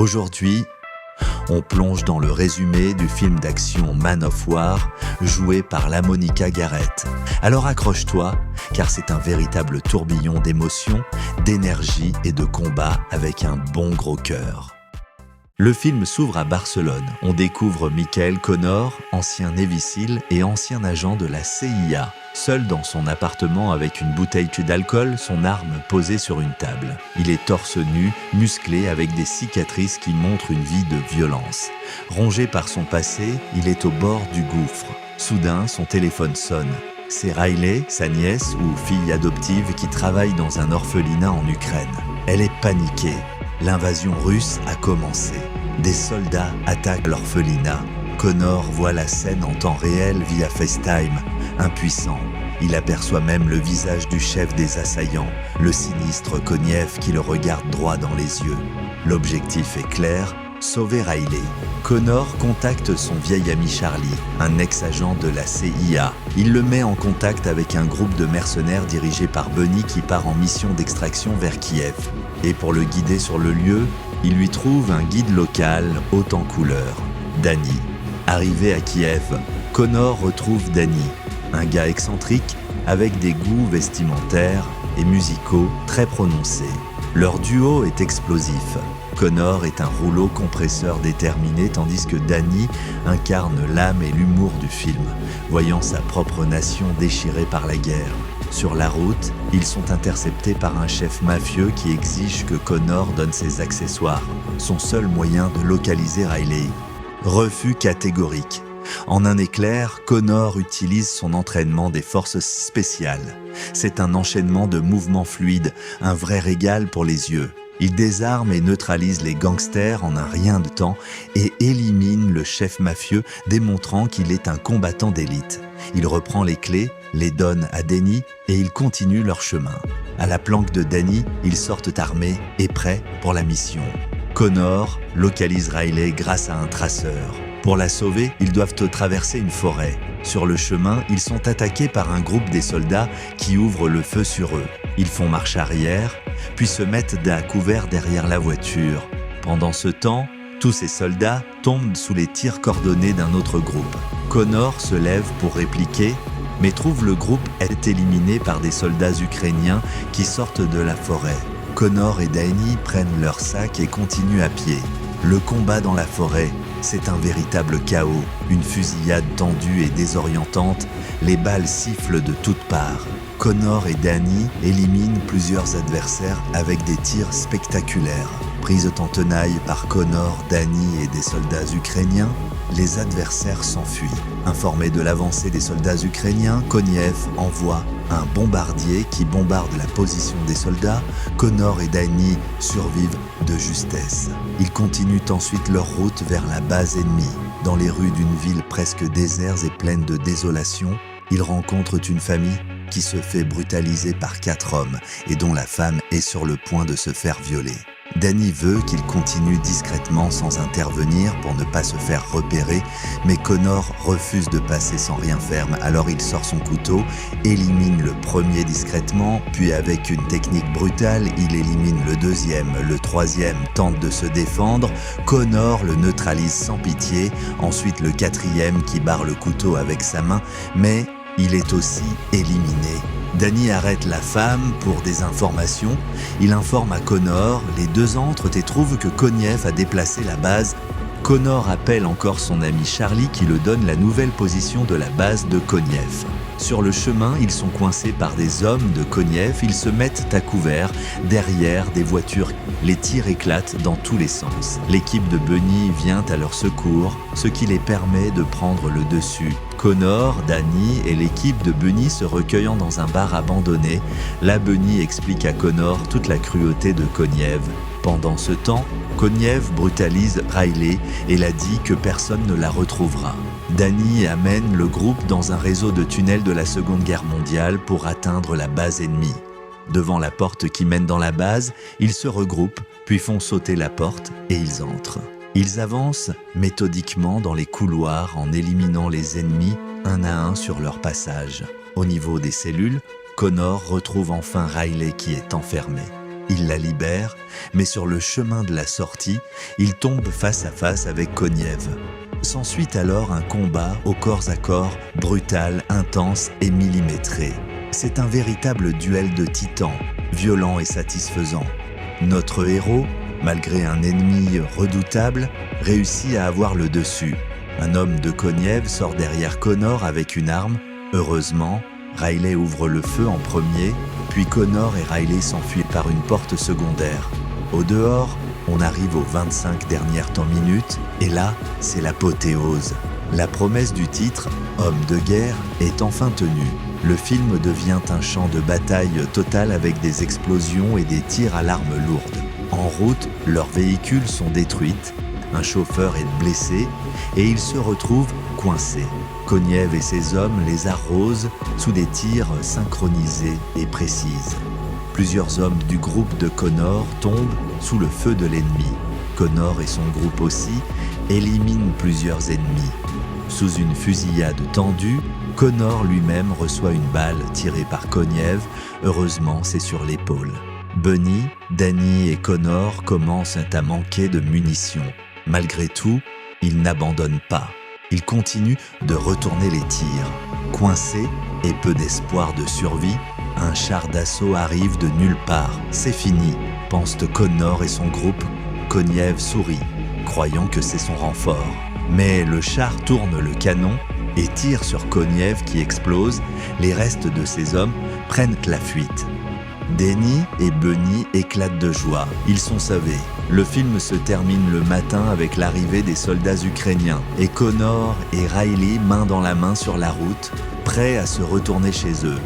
Aujourd'hui, on plonge dans le résumé du film d'action Man of War, joué par LaMonica Garrett. Alors accroche-toi, car c'est un véritable tourbillon d'émotions, d'énergie et de combat avec un bon gros cœur. Le film s'ouvre à Barcelone. On découvre Michael Connor, ancien Navy SEAL et ancien agent de la CIA, seul dans son appartement avec une bouteille d'alcool, son arme posée sur une table. Il est torse nu, musclé, avec des cicatrices qui montrent une vie de violence. Rongé par son passé, il est au bord du gouffre. Soudain, son téléphone sonne. C'est Riley, sa nièce ou fille adoptive, qui travaille dans un orphelinat en Ukraine. Elle est paniquée. L'invasion russe a commencé. Des soldats attaquent l'orphelinat. Connor voit la scène en temps réel via FaceTime. Impuissant, il aperçoit même le visage du chef des assaillants, le sinistre Koniev qui le regarde droit dans les yeux. L'objectif est clair, sauver Riley. Connor contacte son vieil ami Charlie, un ex-agent de la CIA. Il le met en contact avec un groupe de mercenaires dirigé par Bunny qui part en mission d'extraction vers Kiev. Et pour le guider sur le lieu, il lui trouve un guide local haut en couleur, Danny. Arrivé à Kiev, Connor retrouve Danny, un gars excentrique avec des goûts vestimentaires et musicaux très prononcés. Leur duo est explosif. Connor est un rouleau compresseur déterminé tandis que Danny incarne l'âme et l'humour du film, voyant sa propre nation déchirée par la guerre. Sur la route, ils sont interceptés par un chef mafieux qui exige que Connor donne ses accessoires, son seul moyen de localiser Riley. Refus catégorique. En un éclair, Connor utilise son entraînement des forces spéciales. C'est un enchaînement de mouvements fluides, un vrai régal pour les yeux. Il désarme et neutralise les gangsters en un rien de temps et élimine le chef mafieux, démontrant qu'il est un combattant d'élite. Il reprend les clés, les donne à Danny et ils continuent leur chemin. À la planque de Danny, ils sortent armés et prêts pour la mission. Connor localise Riley grâce à un traceur. Pour la sauver, ils doivent traverser une forêt. Sur le chemin, ils sont attaqués par un groupe des soldats qui ouvrent le feu sur eux. Ils font marche arrière, puis se mettent à couvert derrière la voiture. Pendant ce temps, tous ces soldats tombent sous les tirs coordonnés d'un autre groupe. Connor se lève pour répliquer, mais trouve le groupe est éliminé par des soldats ukrainiens qui sortent de la forêt. Connor et Danny prennent leurs sacs et continuent à pied. Le combat dans la forêt, c'est un véritable chaos, une fusillade tendue et désorientante, les balles sifflent de toutes parts. Connor et Danny éliminent plusieurs adversaires avec des tirs spectaculaires. Prise en tenaille par Connor, Danny et des soldats ukrainiens, les adversaires s'enfuient. Informé de l'avancée des soldats ukrainiens, Koniev envoie un bombardier qui bombarde la position des soldats. Connor et Danny survivent de justesse. Ils continuent ensuite leur route vers la base ennemie. Dans les rues d'une ville presque déserte et pleine de désolation, ils rencontrent une famille qui se fait brutaliser par 4 hommes et dont la femme est sur le point de se faire violer. Danny veut qu'il continue discrètement sans intervenir pour ne pas se faire repérer, mais Connor refuse de passer sans rien faire, alors il sort son couteau, élimine le premier discrètement, puis avec une technique brutale, il élimine le deuxième, le troisième tente de se défendre, Connor le neutralise sans pitié, ensuite le quatrième qui barre le couteau avec sa main, mais il est aussi éliminé. Danny arrête la femme pour des informations. Il informe à Connor, les deux entrent et trouvent que Koniev a déplacé la base. Connor appelle encore son ami Charlie qui le donne la nouvelle position de la base de Koniev. Sur le chemin, ils sont coincés par des hommes de Koniev. Ils se mettent à couvert derrière des voitures. Les tirs éclatent dans tous les sens. L'équipe de Bunny vient à leur secours, ce qui les permet de prendre le dessus. Connor, Danny et l'équipe de Bunny se recueillant dans un bar abandonné. Là, Bunny explique à Connor toute la cruauté de Koniev. Pendant ce temps, Koniev brutalise Riley et la dit que personne ne la retrouvera. Danny amène le groupe dans un réseau de tunnels de la Seconde Guerre mondiale pour atteindre la base ennemie. Devant la porte qui mène dans la base, ils se regroupent, puis font sauter la porte et ils entrent. Ils avancent méthodiquement dans les couloirs en éliminant les ennemis un à un sur leur passage. Au niveau des cellules, Connor retrouve enfin Riley qui est enfermé. Il la libère, mais sur le chemin de la sortie, il tombe face à face avec Koniev. S'ensuit alors un combat au corps à corps, brutal, intense et millimétré. C'est un véritable duel de titans, violent et satisfaisant. Notre héros, malgré un ennemi redoutable, réussit à avoir le dessus. Un homme de Koniev sort derrière Connor avec une arme. Heureusement, Riley ouvre le feu en premier, puis Connor et Riley s'enfuient par une porte secondaire. Au dehors, on arrive aux 25 dernières minutes, et là, c'est l'apothéose. La promesse du titre, Homme de guerre, est enfin tenue. Le film devient un champ de bataille total avec des explosions et des tirs à l'arme lourde. En route, leurs véhicules sont détruits, un chauffeur est blessé et ils se retrouvent coincés. Koniev et ses hommes les arrosent sous des tirs synchronisés et précises. Plusieurs hommes du groupe de Connor tombent sous le feu de l'ennemi. Connor et son groupe aussi éliminent plusieurs ennemis. Sous une fusillade tendue, Connor lui-même reçoit une balle tirée par Koniev. Heureusement, c'est sur l'épaule. Bunny, Danny et Connor commencent à manquer de munitions. Malgré tout, ils n'abandonnent pas. Ils continuent de retourner les tirs. Coincés et peu d'espoir de survie, un char d'assaut arrive de nulle part. C'est fini, pensent Connor et son groupe. Koniev sourit, croyant que c'est son renfort. Mais le char tourne le canon et tire sur Koniev qui explose. Les restes de ses hommes prennent la fuite. Danny et Bunny éclatent de joie. Ils sont sauvés. Le film se termine le matin avec l'arrivée des soldats ukrainiens et Connor et Riley main dans la main sur la route, prêts à se retourner chez eux.